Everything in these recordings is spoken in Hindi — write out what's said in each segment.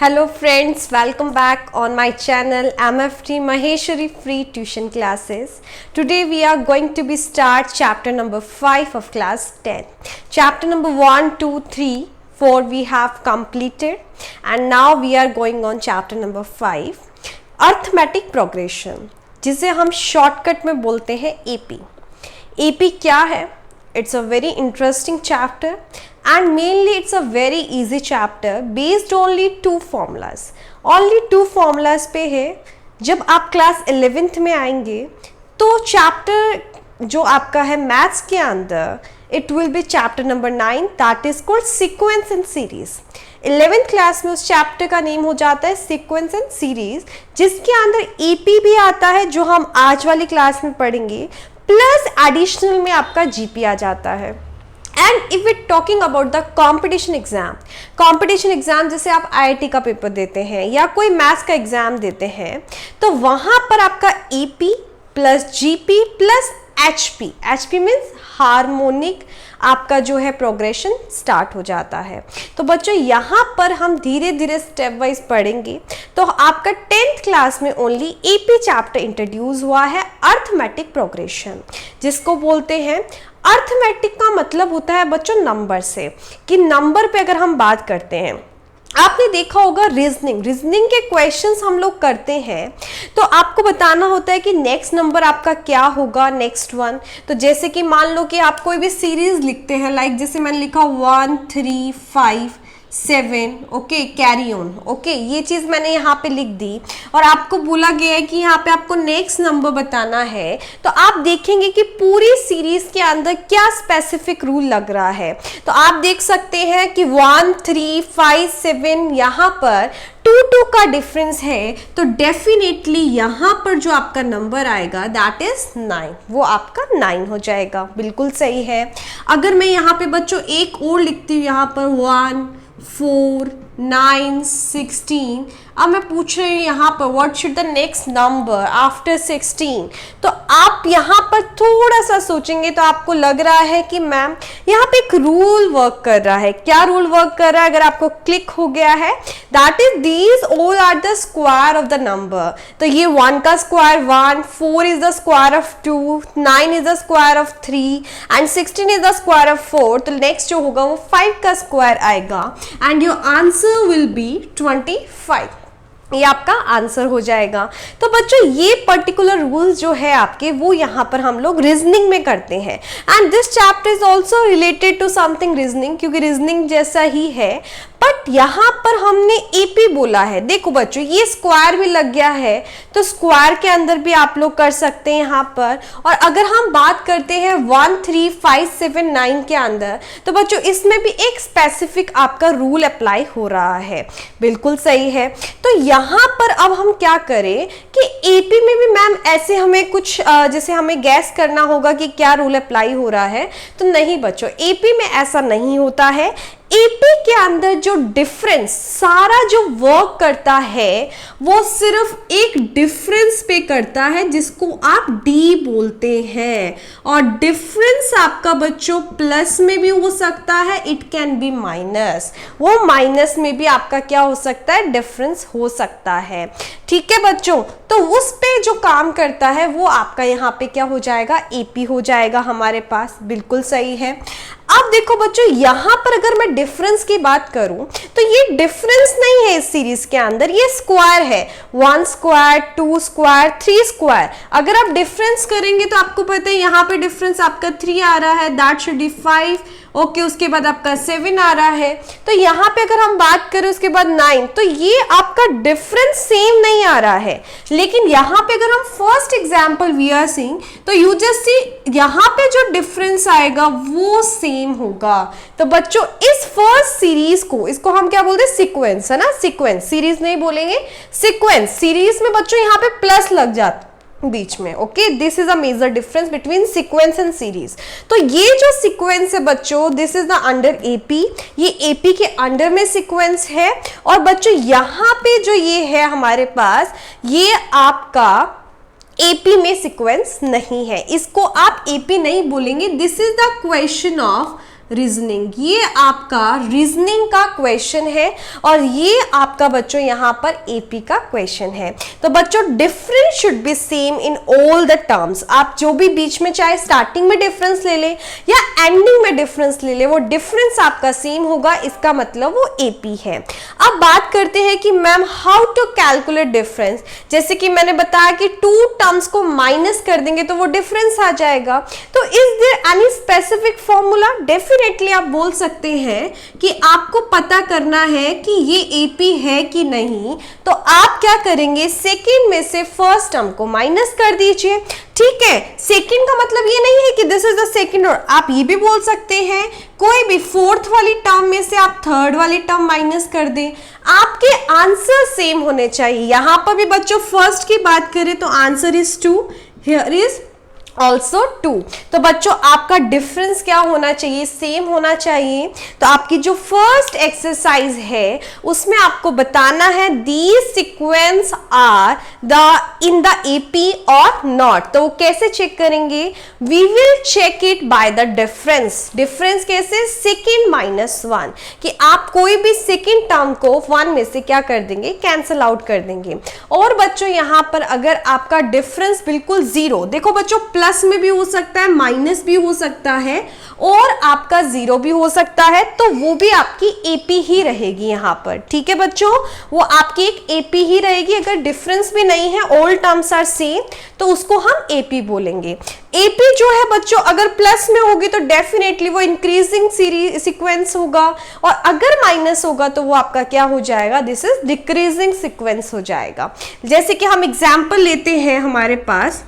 Hello friends, welcome back on my channel MFT Maheshwari Free Tuition Classes. Today we are going to be start chapter number 5 of class 10. Chapter number 1, 2, 3, 4 we have completed and now we are going on chapter number 5. Arithmetic progression जिसे हम शॉर्टकट में बोलते हैं AP. AP क्या है? It's a very interesting chapter and mainly it's a very easy chapter based only two formulas. Only two formulas पे है. जब आप क्लास 11th में आएंगे तो चैप्टर जो आपका है मैथ्स के अंदर it will be chapter number 9 that is called sequence and series. 11th class में उस चैप्टर का नेम हो जाता है सीक्वेंस एंड सीरीज, जिसके अंदर एपी भी आता है जो हम आज वाली क्लास में पढ़ेंगे, प्लस एडिशनल में आपका जीपी आ जाता है. And if we talking about the competition exam जैसे आप आईआईटी का पेपर देते हैं या कोई मैथ्स का एग्जाम देते हैं तो वहां पर आपका AP plus GP plus HP means harmonic आपका जो है प्रोग्रेशन स्टार्ट हो जाता है. तो बच्चों यहाँ पर हम धीरे धीरे स्टेप वाइज पढ़ेंगे. तो आपका 10th क्लास में ओनली एपी चैप्टर इंट्रोड्यूस हुआ है, अर्थमेटिक प्रोग्रेशन, जिसको बोलते हैं. अर्थमेटिक का मतलब होता है बच्चों नंबर से, कि नंबर पे अगर हम बात करते हैं, आपने देखा होगा रीजनिंग के क्वेश्चंस हम लोग करते हैं तो आपको बताना होता है कि नेक्स्ट नंबर आपका क्या होगा, नेक्स्ट वन. तो जैसे कि मान लो कि आप कोई भी सीरीज लिखते हैं, लाइक जैसे मैंने लिखा 1 3 5 7, ओके, कैरी ऑन, ओके, ये चीज़ मैंने यहाँ पे लिख दी और आपको बोला गया है कि यहाँ पे आपको नेक्स्ट नंबर बताना है. तो आप देखेंगे कि पूरी सीरीज के अंदर क्या स्पेसिफिक रूल लग रहा है. तो आप देख सकते हैं कि 1 3 5 7 यहाँ पर 2 का डिफरेंस है, तो डेफिनेटली यहाँ पर जो आपका नंबर आएगा दैट इज 9, वो आपका 9 हो जाएगा. बिल्कुल सही है. अगर मैं यहाँ पे बच्चों एक और लिखती हूँ, यहाँ पर 1 4 9 16, अब मैं पूछ रही हूँ यहाँ पर what should the next number after 16. तो आप यहाँ पर थोड़ा सा सोचेंगे तो आपको लग रहा है कि मैम यहाँ पे एक रूल वर्क कर रहा है. क्या रूल वर्क कर रहा है? अगर आपको क्लिक हो गया है, that is these all are the square of the number. तो ये 1 का square 1, 4 is the square of 2, 9 is the square of 3 and 16 is the square of 4. तो नेक्स्ट जो होगा वो 5 का स्क्वायर आएगा and your answer will be 25. ये आपका आंसर हो जाएगा. तो बच्चों ये पर्टिकुलर रूल्स जो है आपके, वो यहाँ पर हम लोग रीजनिंग में करते हैं. And this chapter is also related to something reasoning, क्योंकि रीजनिंग जैसा ही है, बट यहाँ पर हमने एपी बोला है. देखो बच्चों ये स्क्वायर भी लग गया है, तो स्क्वायर के अंदर भी आप लोग कर सकते हैं यहाँ पर. और अगर हम बात करते हैं 1 3 5 7 9 के अंदर, तो बच्चों इसमें भी एक स्पेसिफिक आपका रूल अप्लाई हो रहा है. बिल्कुल सही है. तो यहाँ पर अब हम क्या करें कि एपी में भी मैम ऐसे हमें कुछ जैसे हमें गैस करना होगा कि क्या रूल अप्लाई हो रहा है. तो नहीं बच्चों, एपी में ऐसा नहीं होता है. एपी के अंदर जो डिफरेंस सारा जो वर्क करता है वो सिर्फ एक डिफरेंस पे करता है, जिसको आप डी बोलते हैं. और डिफरेंस आपका बच्चों प्लस में भी हो सकता है, इट कैन बी माइनस. वो माइनस में भी आपका क्या हो सकता है, डिफरेंस हो सकता है. ठीक है बच्चों, तो उस पे जो काम करता है वो आपका यहाँ पे क्या हो जाएगा, एपी हो जाएगा हमारे पास. बिल्कुल सही है. अब देखो बच्चों यहाँ पर अगर मैं डिफरेंस की बात करूं तो ये डिफरेंस नहीं है इस सीरीज के अंदर, ये स्क्वायर है. 1 स्क्वायर 2 स्क्वायर 3 स्क्वायर. अगर आप डिफरेंस करेंगे तो आपको पता है यहाँ पे डिफरेंस आपका 3 आ रहा है, दैट शुड बी 5. ओके, उसके बाद आपका 7 आ रहा है. तो यहाँ पे अगर हम बात करें उसके बाद 9, तो ये आपका डिफरेंस सेम नहीं आ रहा है. लेकिन यहाँ पे अगर हम first example we are seeing, तो यू जस्ट सी यहाँ पे जो डिफरेंस आएगा वो सेम होगा. तो बच्चों इस फर्स्ट सीरीज को, इसको हम क्या बोलते हैं, सीक्वेंस, है ना. सीक्वेंस, सीरीज नहीं बोलेंगे, सीक्वेंस. सीरीज में बच्चों यहाँ पे प्लस लग जाता बीच में. Okay, this is a major difference between sequence and series. तो ये जो सीक्वेंस है बच्चों, this is the under AP, ये एपी के अंडर में सीक्वेंस है. और बच्चों यहाँ पे जो ये है हमारे पास, ये आपका एपी में सीक्वेंस नहीं है, इसको आप एपी नहीं बोलेंगे. This is the question of reasoning. ये आपका रीजनिंग का क्वेश्चन है और ये आपका बच्चों यहाँ पर एपी का क्वेश्चन है। तो बच्चों difference should be same in all the terms. आप जो भी बीच में चाहे स्टार्टिंग में डिफरेंस ले ले या एंडिंग में डिफरेंस ले ले, वो डिफरेंस आपका सेम होगा, इसका मतलब वो एपी है। अब बात करते हैं कि ma'am how to calculate difference. जैसे कि मैंने बताया कि टू टर्म्स को माइनस कर देंगे तो वो डिफरेंस आ जाएगा। तो is there any specific formula? Definitely आप बोल सकते हैं कि आपको पता करना है कि ये एपी है कि नहीं। तो आप क्या करेंगे, सेकेंड में से फर्स्ट टर्म को माइनस कर दीजिए। ठीक है, सेकेंड का मतलब ये नहीं है कि दिस इज द सेकेंड, और आप ये भी बोल सकते हैं कोई भी फोर्थ वाली टर्म में से आप थर्ड वाली टर्म माइनस कर दें। आपके आंसर सेम होने चाहिए। यहां पर भी बच्चों फर्स्ट की बात करें तो answer is 2, here is also 2। तो बच्चों आपका डिफरेंस क्या होना चाहिए, सेम होना चाहिए। तो आपकी जो फर्स्ट एक्सरसाइज है उसमें आपको बताना है these sequence are the in the AP और नॉट। तो वो कैसे चेक करेंगे, we will check it by the difference. Difference कैसे, सेकेंड माइनस 1, कि आप कोई भी सेकेंड टर्म को 1 में से क्या कर देंगे, कैंसिल आउट कर देंगे। और बच्चों यहां पर अगर आपका डिफरेंस बिल्कुल 0, देखो बच्चों प्लस में भी हो सकता है, माइनस भी हो सकता है और आपका 0 भी हो सकता है, तो वो भी आपकी एपी ही रहेगी यहाँ पर। ठीक है बच्चों, वो आपकी एक एपी ही रहेगी। अगर डिफरेंस भी नहीं है, ऑल टर्म्स आर सेम, तो उसको हम एपी बोलेंगे। एपी जो है बच्चों अगर प्लस में होगी तो डेफिनेटली वो इंक्रीजिंग सीक्वेंस होगा, और अगर माइनस होगा तो वो आपका क्या हो जाएगा, दिस इज डिक्रीजिंग सीक्वेंस हो जाएगा। जैसे कि हम एग्जाम्पल लेते हैं हमारे पास,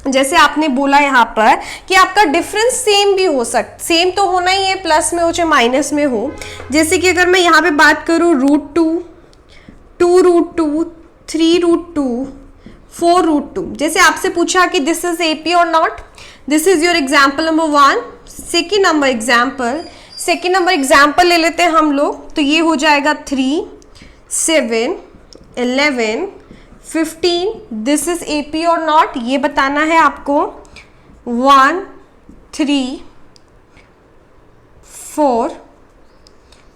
जैसे आपने बोला यहाँ पर कि आपका डिफरेंस सेम भी हो सकता, सेम तो होना ही है, प्लस में हो चाहे माइनस में हो। जैसे कि अगर मैं यहाँ पे बात करूँ √2, 2√2, 3√2, 4√2, जैसे आपसे पूछा कि दिस इज एपी और not, this is your example number 1। Second number example ले लेते हैं हम लोग, तो ये हो जाएगा 3, 7, 11, 15, दिस इज एपी और नॉट, ये बताना है आपको। 1, 3, 4,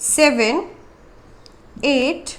7, 8,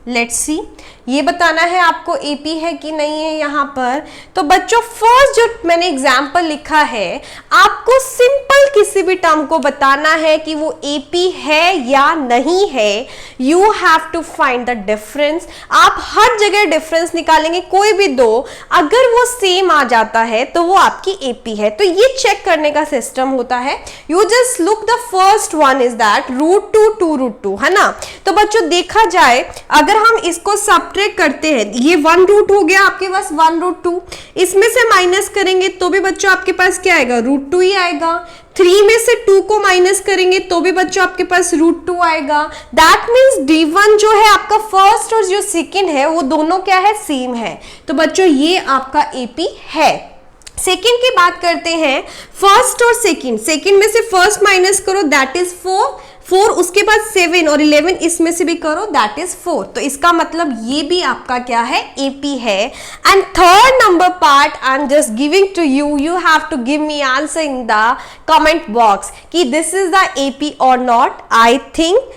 लेट्स सी, ये बताना है आपको एपी है कि नहीं है यहाँ पर। तो बच्चों फर्स्ट जो मैंने एग्जाम्पल लिखा है, आपको सिंपल किसी भी टर्म को बताना है कि वो एपी है या नहीं है। You have to find the difference. आप हर जगह डिफरेंस निकालेंगे, कोई भी दो, अगर वो सेम आ जाता है तो वो आपकी एपी है। तो ये चेक करने का सिस्टम होता है। You just look the first one is that √2, 2√2, है ना। तो बच्चों देखा जाए, अगर हम इसको सब्ट्रैक्ट करते हैं, ये 1 रूट हो गया आपके पास, 1√2, इसमें से माइनस करेंगे तो भी बच्चों आपके पास क्या आएगा, √2 ही आएगा। 3 में से 2 को माइनस करेंगे तो भी बच्चों आपके पास √2 आएगा। दैट मीन्स D1 जो है आपका फर्स्ट और जो सेकेंड है वो दोनों क्या है, सेम है। तो बच्चों ये आपका एपी है। सेकेंड की बात करते हैं, फर्स्ट और सेकेंड में से फर्स्ट माइनस करो, दैट इज 4, उसके बाद 7 और 11 इसमें से भी करो, दैट इज 4। तो इसका मतलब ये भी आपका क्या है, एपी है। And third number part I am just giving to you, you have to give me answer in the comment box कि दिस इज द एपी और not. I think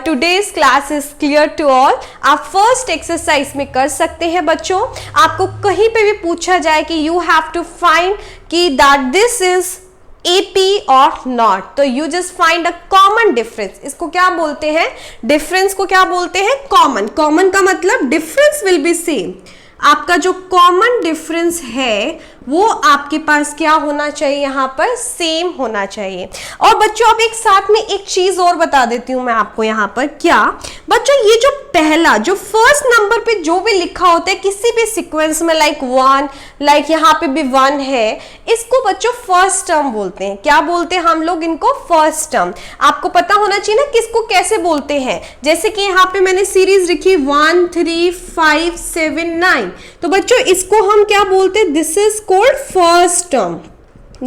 today's class is clear to all। आप फर्स्ट एक्सरसाइज में कर सकते हैं बच्चों। आपको कहीं पे भी पूछा जाए कि you have to find कि that this is AP or not, तो you just find a common difference। इसको क्या बोलते हैं, डिफरेंस को क्या बोलते हैं, कॉमन। कॉमन का मतलब डिफरेंस विल बी सेम। आपका जो कॉमन डिफरेंस है वो आपके पास क्या होना चाहिए, यहाँ पर सेम होना चाहिए। और बच्चों अब एक साथ में एक चीज और बता देती हूँ मैं आपको यहाँ पर, क्या बच्चों ये जो पहला जो फर्स्ट नंबर पे जो भी लिखा होता है किसी भी सीक्वेंस में, लाइक 1, लाइक यहाँ पे भी 1 है, इसको बच्चों फर्स्ट टर्म बोलते हैं। क्या बोलते हैं हम लोग इनको, फर्स्ट टर्म। आपको पता होना चाहिए ना किसको कैसे बोलते हैं। जैसे कि यहाँ पे मैंने सीरीज लिखी 1, 3, 5, 7, 9, तो बच्चों इसको हम क्या बोलते हैं, this is called first term.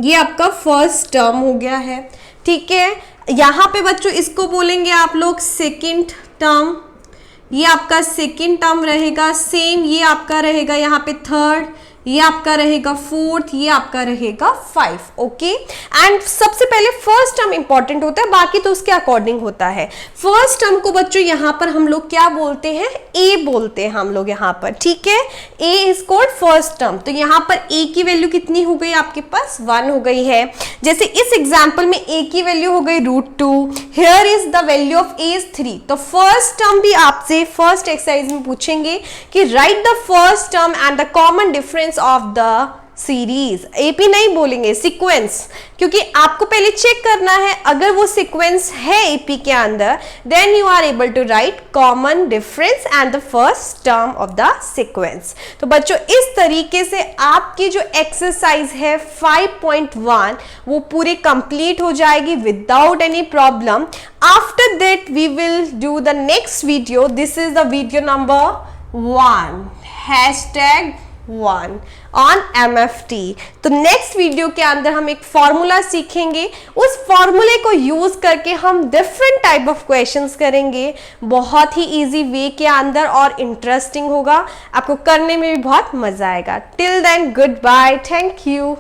ये आपका फर्स्ट टर्म हो गया है, ठीक है। यहाँ पे बच्चों इसको बोलेंगे आप लोग सेकंड टर्म, ये आपका सेकंड टर्म रहेगा। सेम ये आपका रहेगा यहाँ पे थर्ड, ये आपका रहेगा 4th, ये आपका रहेगा 5. ओके, एंड सबसे पहले फर्स्ट टर्म इंपॉर्टेंट होता है, बाकी तो उसके अकॉर्डिंग होता है. फर्स्ट टर्म को बच्चों यहाँ पर हम लोग क्या बोलते हैं, ए बोलते हैं हम लोग यहाँ पर. ठीक है, ए इज कॉल्ड फर्स्ट टर्म. तो यहाँ पर ए की वैल्यू कितनी हो गई आपके पास, 1 हो गई है. जैसे इस एग्जाम्पल में ए की वैल्यू हो गई √2. Here is the value of A is 3. तो फर्स्ट टर्म भी आपसे फर्स्ट एक्सरसाइज में पूछेंगे कि right the first term and the common difference of the series. AP नहीं बोलेंगे, सीक्वेंस, क्योंकि आपको पहले चेक करना है अगर वो सीक्वेंस है एपी के अंदर, then you are able to write common difference and the first term of the sequence. तो बच्चों इस तरीके से आपकी जो एक्सरसाइज है 5.1 वो पूरी कंप्लीट हो जाएगी without any problem. After that we will do the next video. This is the video number 1 #1 on MFT. तो नेक्स्ट वीडियो के अंदर हम एक फॉर्मूला सीखेंगे, उस फॉर्मूले को यूज करके हम डिफरेंट टाइप ऑफ क्वेश्चंस करेंगे, बहुत ही इजी वे के अंदर, और इंटरेस्टिंग होगा, आपको करने में भी बहुत मजा आएगा. Till then goodbye, thank you.